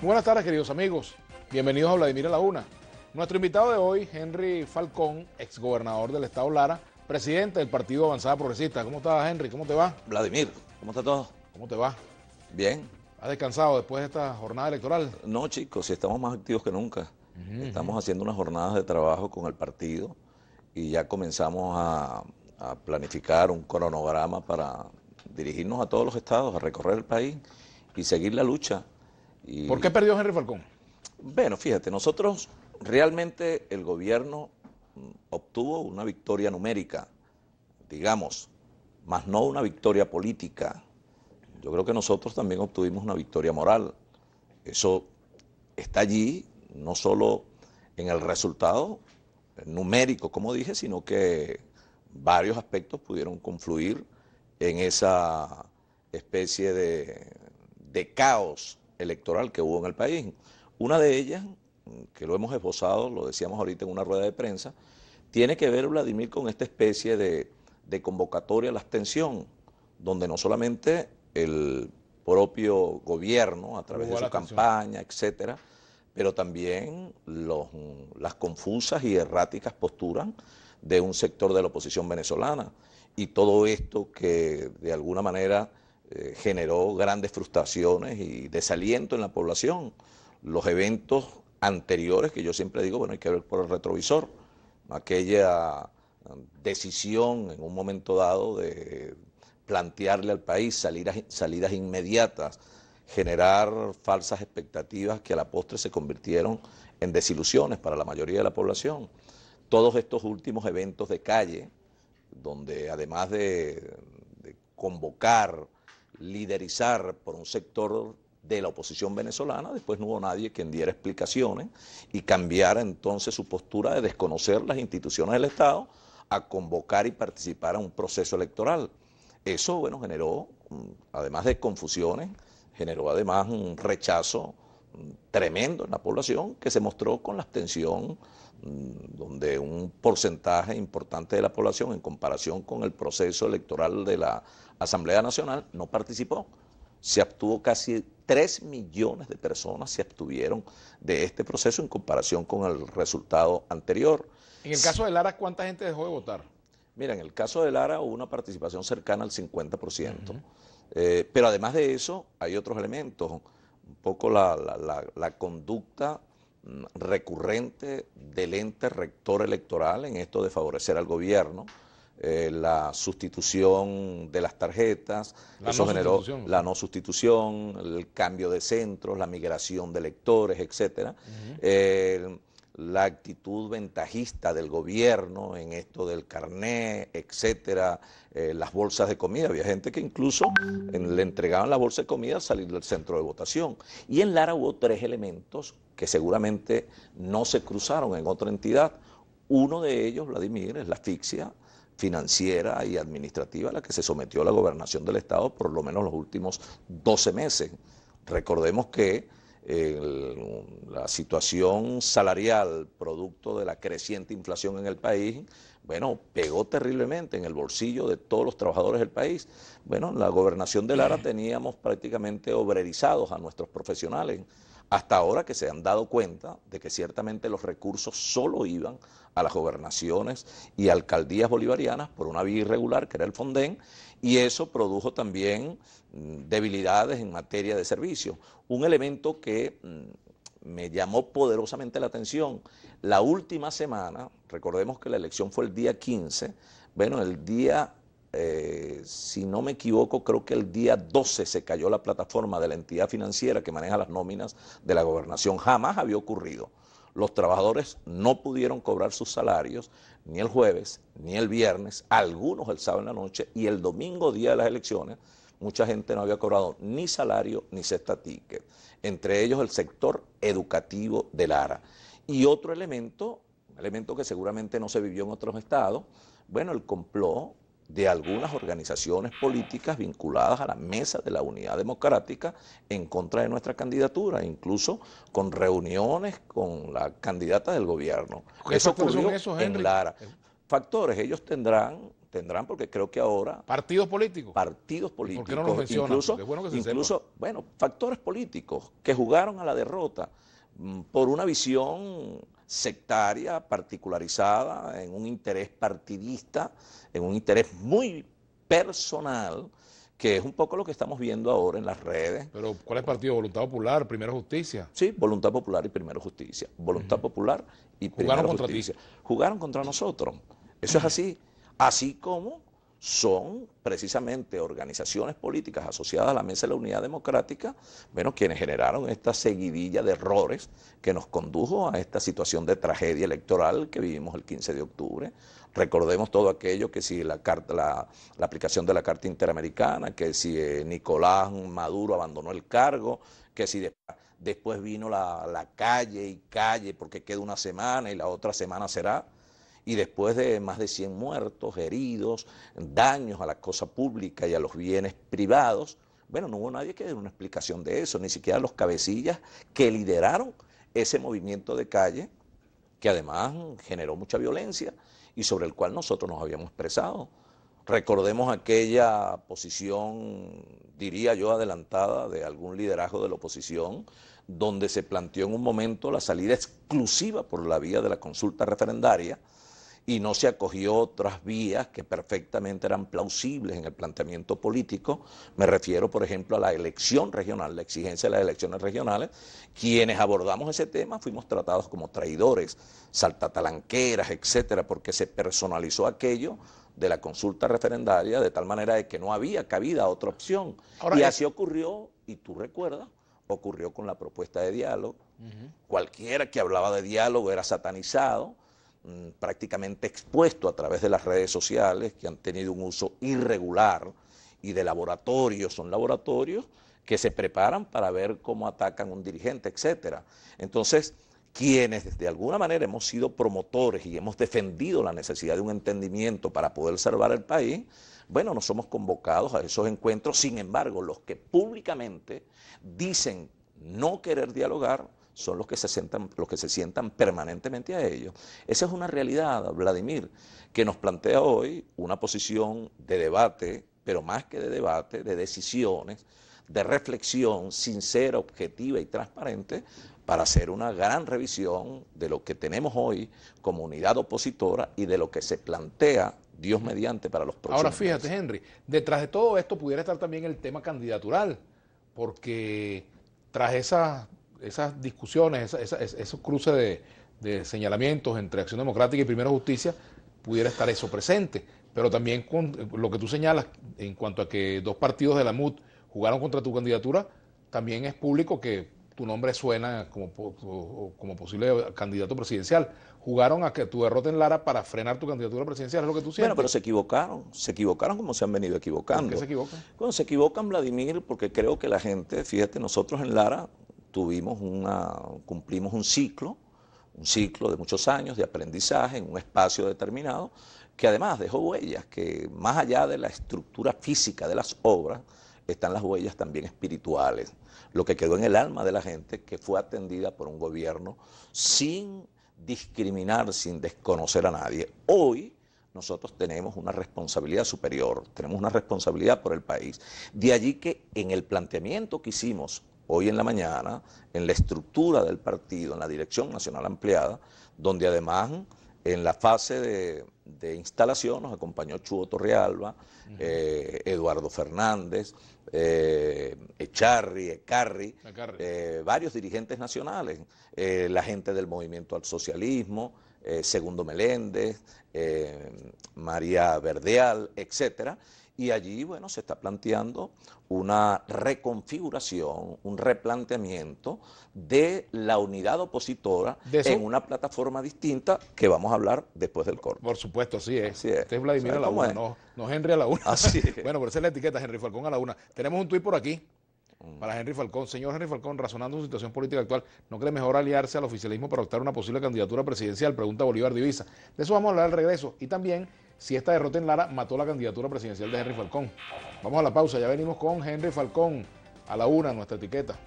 Buenas tardes, queridos amigos. Bienvenidos a Vladimir a la Una. Nuestro invitado de hoy, Henry Falcón, exgobernador del estado Lara, presidente del Partido Avanzada Progresista. ¿Cómo estás, Henry? ¿Cómo te va? Vladimir, ¿cómo está todo? ¿Cómo te va? Bien. ¿Has descansado después de esta jornada electoral? No, chicos, si estamos más activos que nunca. Estamos haciendo unas jornadas de trabajo con el partido y ya comenzamos a planificar un cronograma para dirigirnos a todos los estados, a recorrer el país y seguir la lucha. ¿Por qué perdió Henry Falcón? Bueno, fíjate, nosotros realmente el gobierno obtuvo una victoria numérica, digamos, más no una victoria política. Yo creo que nosotros también obtuvimos una victoria moral. Eso está allí, no solo en el resultado numérico, como dije, sino que varios aspectos pudieron confluir en esa especie de caos electoral que hubo en el país. Una de ellas, que lo hemos esbozado, lo decíamos ahorita en una rueda de prensa, tiene que ver, Vladimir, con esta especie de convocatoria a la abstención, donde no solamente el propio gobierno, a través de su campaña, etcétera, pero también las confusas y erráticas posturas de un sector de la oposición venezolana. Y todo esto que de alguna manera generó grandes frustraciones y desaliento en la población. Los eventos anteriores, que yo siempre digo, bueno, hay que ver por el retrovisor, aquella decisión en un momento dado de plantearle al país salidas inmediatas, generar falsas expectativas que a la postre se convirtieron en desilusiones para la mayoría de la población. Todos estos últimos eventos de calle, donde además de convocar, liderizar por un sector de la oposición venezolana, después no hubo nadie quien diera explicaciones y cambiara entonces su postura de desconocer las instituciones del Estado a convocar y participar en un proceso electoral. Eso, bueno, generó, además de confusiones, generó además un rechazo tremendo en la población que se mostró con la abstención, donde un porcentaje importante de la población en comparación con el proceso electoral de la Asamblea Nacional no participó. Se abstuvo casi 3 millones de personas se abstuvieron de este proceso en comparación con el resultado anterior. En el caso de Lara, ¿cuánta gente dejó de votar? Mira, en el caso de Lara hubo una participación cercana al 50%. Pero además de eso, hay otros elementos. Un poco la conducta recurrente del ente rector electoral en esto de favorecer al gobierno, la sustitución de las tarjetas, eso generó la no sustitución, el cambio de centros, la migración de electores, etcétera. La actitud ventajista del gobierno en esto del carné, etcétera, las bolsas de comida. Había gente que incluso le entregaban la bolsa de comida al salir del centro de votación. Y en Lara hubo 3 elementos que seguramente no se cruzaron en otra entidad. Uno de ellos, Vladimir, es la asfixia financiera y administrativa a la que se sometió la gobernación del Estado por lo menos los últimos 12 meses. Recordemos que la situación salarial producto de la creciente inflación en el país, bueno, pegó terriblemente en el bolsillo de todos los trabajadores del país. Bueno, en la gobernación de Lara teníamos prácticamente obrerizados a nuestros profesionales, hasta ahora que se han dado cuenta de que ciertamente los recursos solo iban a las gobernaciones y alcaldías bolivarianas por una vía irregular que era el Fonden, y eso produjo también debilidades en materia de servicios. Un elemento que me llamó poderosamente la atención, la última semana, recordemos que la elección fue el día 15, bueno, el día, si no me equivoco, creo que el día 12 se cayó la plataforma de la entidad financiera que maneja las nóminas de la gobernación. Jamás había ocurrido. Los trabajadores no pudieron cobrar sus salarios ni el jueves, ni el viernes, algunos el sábado en la noche, y el domingo, día de las elecciones, mucha gente no había cobrado ni salario ni cesta ticket, entre ellos el sector educativo de Lara. Y otro elemento, un elemento que seguramente no se vivió en otros estados, bueno, el complot de algunas organizaciones políticas vinculadas a la mesa de la Unidad Democrática en contra de nuestra candidatura, incluso con reuniones con la candidata del gobierno. ¿Qué Eso factores ocurrió son esos, en Henry? Lara. Factores, ellos tendrán tendrán, porque creo que ahora ¿Partidos políticos? Partidos ¿Por políticos, qué no los mencionan? incluso, Porque es bueno que se incluso bueno, factores políticos que jugaron a la derrota por una visión sectaria, particularizada, en un interés partidista, en un interés muy personal, que es un poco lo que estamos viendo ahora en las redes. Pero ¿cuál es el partido? ¿Voluntad Popular, Primero Justicia? Sí, Voluntad Popular y Primero Justicia. Voluntad Popular y Primero Justicia. Jugaron contra nosotros. Eso es así. Así como son precisamente organizaciones políticas asociadas a la Mesa de la Unidad Democrática, bueno, quienes generaron esta seguidilla de errores que nos condujo a esta situación de tragedia electoral que vivimos el 15 de octubre. Recordemos todo aquello, que si la aplicación de la Carta Interamericana, que si Nicolás Maduro abandonó el cargo, que si después vino la calle, porque queda una semana y la otra semana será. Y después de más de 100 muertos, heridos, daños a la cosa pública y a los bienes privados, bueno, no hubo nadie que dé una explicación de eso, ni siquiera los cabecillas que lideraron ese movimiento de calle, que además generó mucha violencia y sobre el cual nosotros nos habíamos expresado. Recordemos aquella posición, diría yo, adelantada de algún liderazgo de la oposición, donde se planteó en un momento la salida exclusiva por la vía de la consulta referendaria, y no se acogió otras vías que perfectamente eran plausibles en el planteamiento político. Me refiero, por ejemplo, a la elección regional, la exigencia de las elecciones regionales. Quienes abordamos ese tema fuimos tratados como traidores, saltatalanqueras, etcétera, porque se personalizó aquello de la consulta referendaria de tal manera de que no había cabida a otra opción. Ahora, y así ocurrió, y tú recuerdas, ocurrió con la propuesta de diálogo. Cualquiera que hablaba de diálogo era satanizado, prácticamente expuesto a través de las redes sociales, que han tenido un uso irregular, y de laboratorios, son laboratorios que se preparan para ver cómo atacan a un dirigente, etcétera. Entonces, quienes de alguna manera hemos sido promotores y hemos defendido la necesidad de un entendimiento para poder salvar el país, bueno, no somos convocados a esos encuentros. Sin embargo, los que públicamente dicen no querer dialogar son los que se sientan permanentemente a ellos. Esa es una realidad, Vladimir, que nos plantea hoy una posición de debate, pero más que de debate, de decisiones, de reflexión sincera, objetiva y transparente, para hacer una gran revisión de lo que tenemos hoy como unidad opositora y de lo que se plantea, Dios mediante, para los próximos Ahora fíjate, meses. Henry, detrás de todo esto pudiera estar también el tema candidatural, porque tras esas discusiones, esos cruces de señalamientos entre Acción Democrática y Primero Justicia, pudiera estar eso presente. Pero también con lo que tú señalas en cuanto a que dos partidos de la MUD jugaron contra tu candidatura, también es público que tu nombre suena como posible candidato presidencial. Jugaron a que tu derrota en Lara para frenar tu candidatura presidencial, ¿es lo que tú sientes? Bueno, pero se equivocaron como se han venido equivocando. ¿Por qué se equivocan? Bueno, se equivocan, Vladimir, porque creo que la gente, fíjate, nosotros en Lara cumplimos un ciclo de muchos años de aprendizaje en un espacio determinado, que además dejó huellas, que más allá de la estructura física de las obras, están las huellas también espirituales, lo que quedó en el alma de la gente, que fue atendida por un gobierno sin discriminar, sin desconocer a nadie. Hoy nosotros tenemos una responsabilidad superior, tenemos una responsabilidad por el país. De allí que en el planteamiento que hicimos hoy en la mañana, en la estructura del partido, en la Dirección Nacional Ampliada, donde además en la fase de instalación nos acompañó Chuo Torrealba, Eduardo Fernández, Ecarri, varios dirigentes nacionales, la gente del Movimiento al Socialismo, Segundo Meléndez, María Verdeal, etcétera. Y allí, bueno, se está planteando una reconfiguración, un replanteamiento de la unidad opositora en una plataforma distinta que vamos a hablar después del corte. Por supuesto, así es. Así es. Este es Vladimir a la una, no Henry a la una. Así es. Bueno, pero esa es la etiqueta, Henry Falcón a la una. Tenemos un tuit por aquí para Henry Falcón. Señor Henry Falcón, razonando su situación política actual, ¿no cree mejor aliarse al oficialismo para optar una posible candidatura presidencial? Pregunta Bolívar Divisa. De eso vamos a hablar al regreso. Y también si esta derrota en Lara mató la candidatura presidencial de Henry Falcón. Vamos a la pausa, ya venimos con Henry Falcón a la una, nuestra etiqueta.